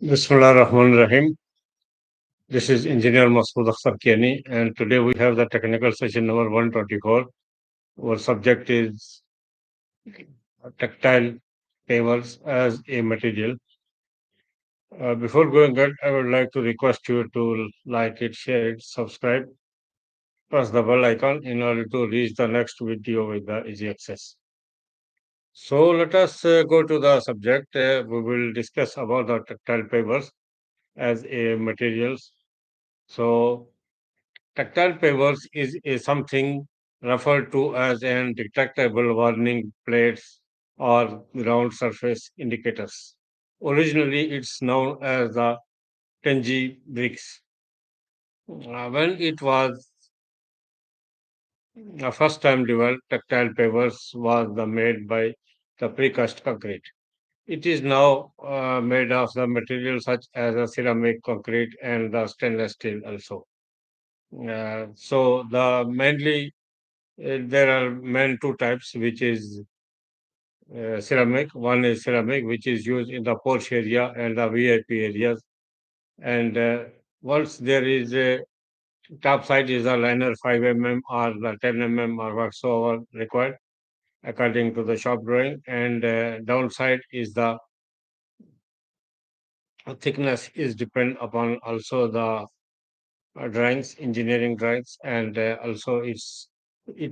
Bismillah Rahman Rahim. This is Engineer Masood Akhtar Kiani, and today we have the technical session number 124. Our subject is tactile pavers as a material. Before going ahead, I would like to request you to like it, share it, subscribe, press the bell icon in order to reach the next video with the easy access. So let us go to the subject. We will discuss about the tactile pavers as a materials. So tactile pavers is something referred to as an detectable warning plates or ground surface indicators. Originally, it's known as the Tenji bricks. When it was first time developed, tactile pavers was the made by the precast concrete. It is now made of the materials such as the ceramic concrete and the stainless steel also. So the mainly there are main two types, which is ceramic. One is ceramic, which is used in the Porsche area and the VIP areas. And once there is a top side is a liner 5 or the 10 or whatsoever required according to the shop drawing. And downside is the thickness is depend upon also the drawings, engineering drawings, and also it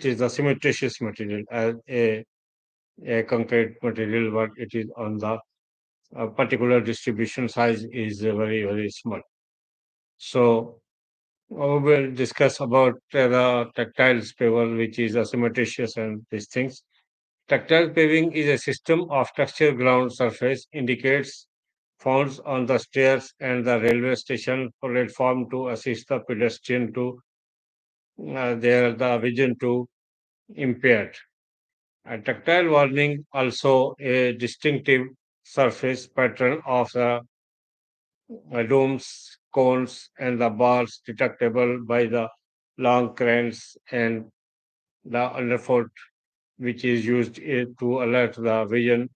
is a cementitious material as a concrete material, but it is on the particular distribution size is very, very small. So we will discuss about the tactile paver, which is cementitious and these things. Tactile paving is a system of textured ground surface indicates found on the stairs and the railway station platform to assist the pedestrian to their the vision to impaired. A tactile warning also a distinctive surface pattern of the domes, cones, and the bars detectable by the long cranes and the underfoot, which is used to alert the vision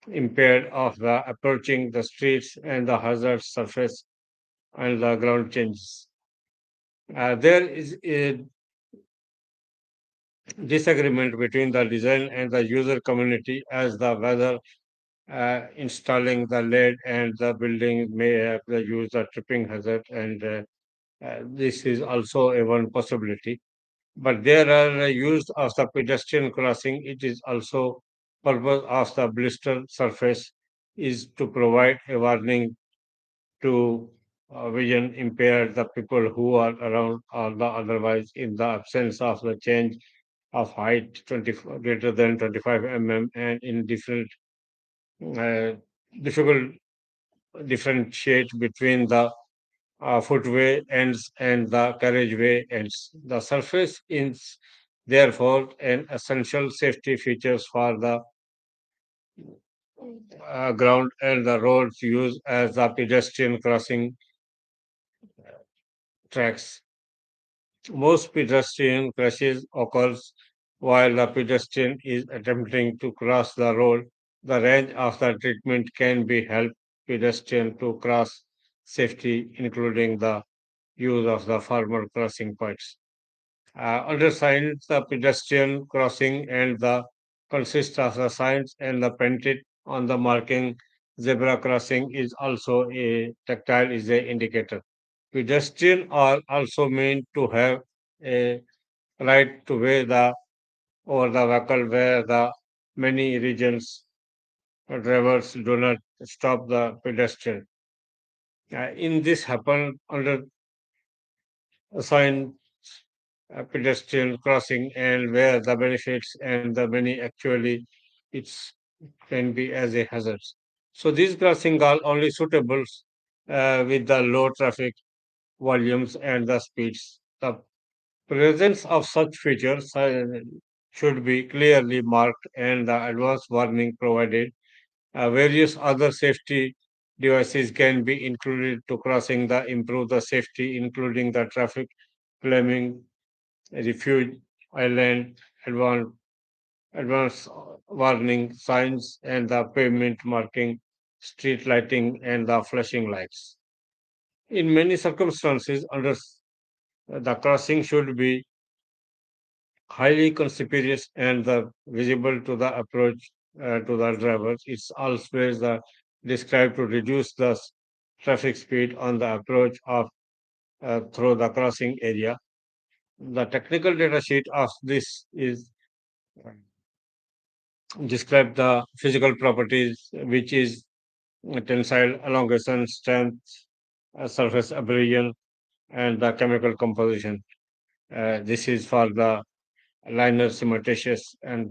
impaired of the approaching the streets and the hazard surface and the ground changes. There is a disagreement between the design and the user community as the whether installing the lead and the building may have the use the tripping hazard, and this is also a one possibility. But there are use of the pedestrian crossing. It is also purpose of the blister surface is to provide a warning to vision impaired the people who are around or the otherwise in the absence of the change of height 20 greater than 25 and in different uh, difficult differentiate between the footway ends and the carriageway ends. The surface is therefore an essential safety features for the ground and the roads used as the pedestrian crossing tracks. Most pedestrian crashes occurs while the pedestrian is attempting to cross the road. The range of the treatment can be help pedestrian to cross safety, including the use of the former crossing points. Under signs, the pedestrian crossing and the consist of the signs and the painted on the marking. Zebra crossing is also a tactile is a indicator. Pedestrians are also meant to have a right to way the over the vehicle where the many regions drivers do not stop the pedestrian. In this happen under assigned pedestrian crossing and where the benefits and the many actually it's can be as a hazard. So these crossing are only suitable with the low traffic volumes and the speeds. The presence of such features should be clearly marked and the advance warning provided. Various other safety devices can be included to crossing the improve the safety, including the traffic calming, refuge, island, advance warning signs, and the pavement marking street lighting, and the flashing lights. In many circumstances, the crossing should be highly conspicuous and visible to the approach to the drivers. It's always described to reduce the traffic speed on the approach of through the crossing area. The technical data sheet of this is describe the physical properties, which is tensile elongation, strength, surface abrasion, and the chemical composition. This is for the liner cementitious, and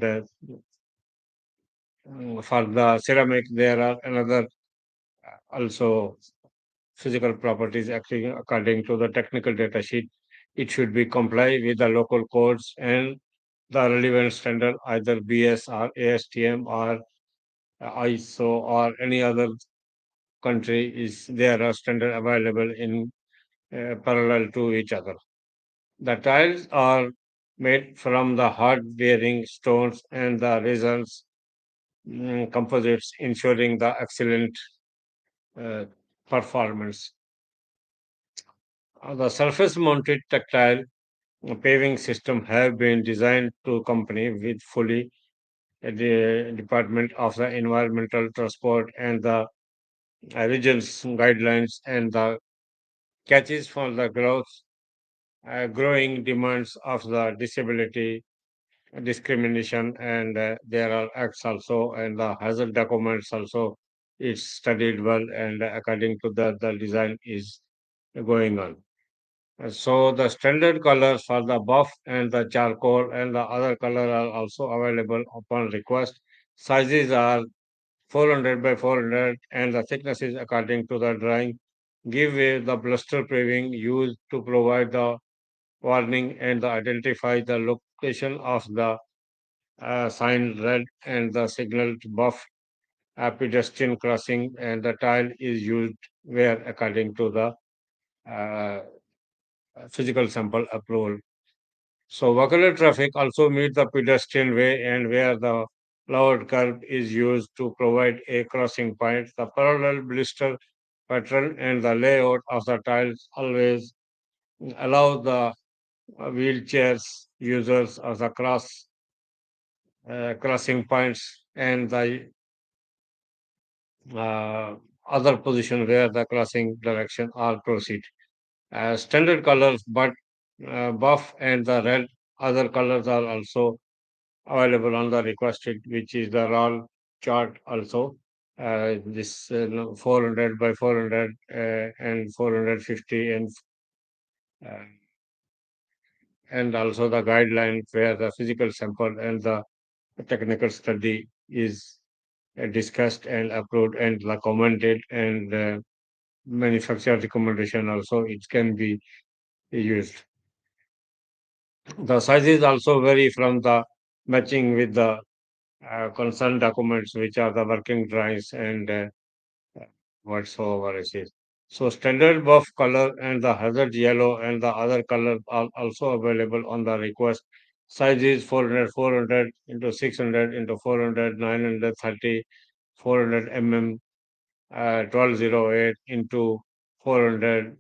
for the ceramic, there are another also physical properties acting according to the technical data sheet. It should be comply with the local codes and the relevant standard, either BS or ASTM or ISO or any other country is there are standard available in parallel to each other. The tiles are made from the hard bearing stones and the results composites, ensuring the excellent uh, performance. The surface mounted tactile paving system have been designed to company with fully the Department of the Environmental Transport and the region's guidelines and the catches for the growing demands of the disability discrimination, and there are acts also and the hazard documents also. It's studied well, and according to the design is going on. So the standard colors for the buff and the charcoal and the other color are also available upon request. Sizes are 400 by 400, and the thickness is according to the drawing. Give way the bluster paving used to provide the warning and identify the location of the sign red and the signal to buff a pedestrian crossing, and the tile is used where according to the uh, physical sample approval. So vehicular traffic also meet the pedestrian way, and where the lowered curb is used to provide a crossing point. The parallel blister pattern and the layout of the tiles always allow the wheelchairs users of the crossing points and the uh, other position where the crossing direction are proceed. Standard colors, but buff and the red other colors are also available on the requested, which is the raw chart also. This 400 by 400 and 450 uh, and also the guideline where the physical sample and the technical study is discussed and approved and commented, and manufacturer recommendation also it can be used. The sizes also vary from the matching with the concerned documents, which are the working drawings and whatsoever it is. So standard buff color and the hazard yellow and the other colors are also available on the request. Size is 400, 400 into 600 into 400, 930, 400 mm, 1208 into 400,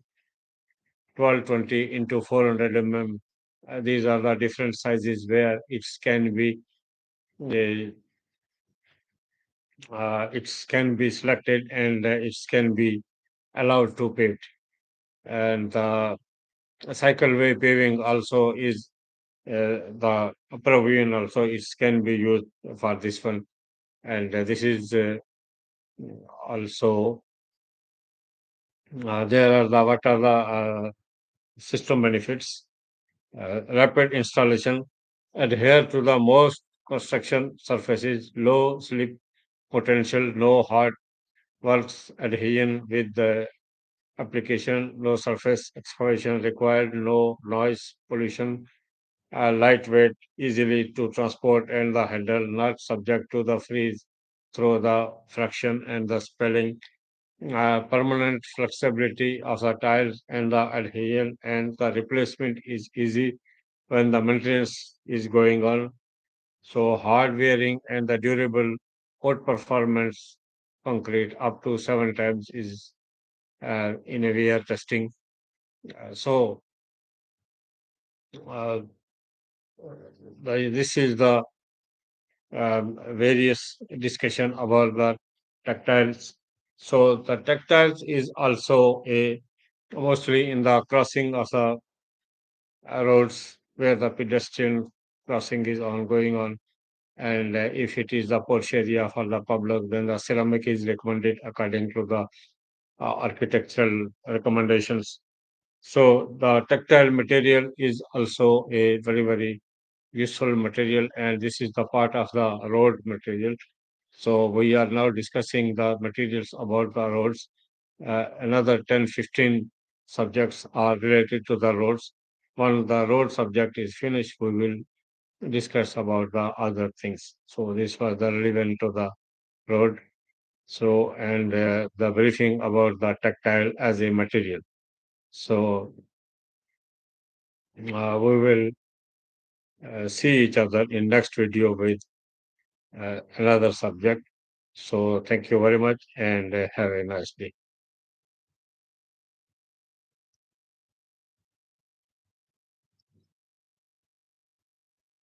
1220 into 400 mm. These are the different sizes where uh, it can be selected, and it can be allowed to pave. And the cycleway paving also is the provision also it can be used for this one. And this is also there are the what are the system benefits. Rapid installation, adhere to the most construction surfaces, low slip potential, no hard works adhesion with the application, no surface excavation required, no noise pollution, lightweight, easily to transport, and the handle not subject to the freeze through the friction and the spelling, permanent flexibility of the tiles and the adhesion, and the replacement is easy when the maintenance is going on. So hard wearing and the durable coat performance, concrete up to 7 times is in a VR testing. So uh, this is the various discussion about the tactiles. So the tactiles is also a mostly in the crossing of the roads where the pedestrian crossing is going on. And if it is the porch area for the public, then the ceramic is recommended according to the architectural recommendations. So the tactile material is also a very useful material, and this is the part of the road material. So we are now discussing the materials about the roads. Another 10, 15 subjects are related to the roads. When the road subject is finished, we will discuss about the other things. So this was the relevant to the road. So and the briefing about the tactile as a material. So we will see each other in next video with another subject. So thank you very much and have a nice day.